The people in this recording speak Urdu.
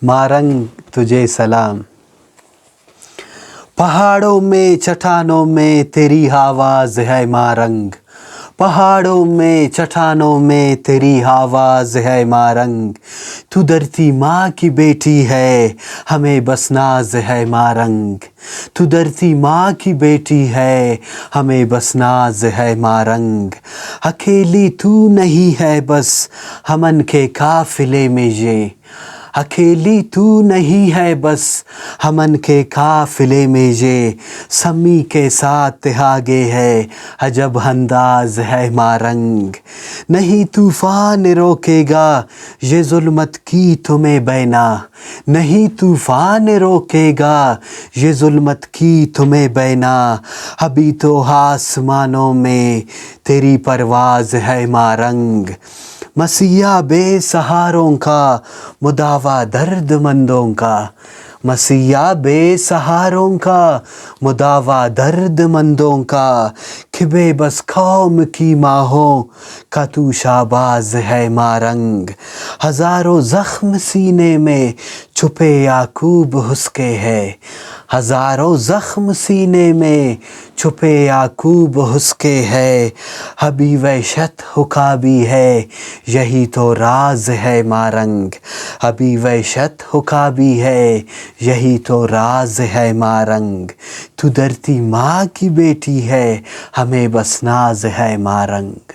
مارنگ تجھے سلام۔ پہاڑوں میں چٹانوں میں تیری آواز ہے مارنگ، پہاڑوں میں چٹانوں میں تیری آواز ہے مارنگ، تو دھرتی ماں کی بیٹی ہے ہمیں بس ناز ہے مارنگ، تو دھرتی ماں کی بیٹی ہے ہمیں بس ناز ہے مارنگ، اکیلی تو نہیں ہے بس ہمن کے قافلے میں یہ، اکیلی تو نہیں ہے بس ہمن کے قافلے میں یہ، سمی کے ساتھ آگے ہے عجب انداز ہے مارنگ، نہیں طوفان روکے گا یہ ظلمت کی تمہیں بینا، نہیں طوفان روکے گا یہ ظلمت کی تمہیں بینا، ابھی تو آسمانوں میں تیری پرواز ہے مارنگ، مسیحا بے سہاروں کا مداوا درد مندوں کا، مسیحا بے سہاروں کا مداوا درد مندوں کا، کہ بے بس قوم کی ماہوں کا تو شہباز ہے مارنگ، ہزاروں زخم سینے میں چھپے یعقوب اس کے ہے، ہزاروں زخم سینے میں چھپے یعقوب اس کے ہے، ابھی وحشت حکابی ہے یہی تو راز ہے مارنگ، ابھی وحشت حکابی ہے یہی تو راز ہے مارنگ، تو دھرتی ماں کی بیٹی ہے ہمیں بس ناز ہے مارنگ۔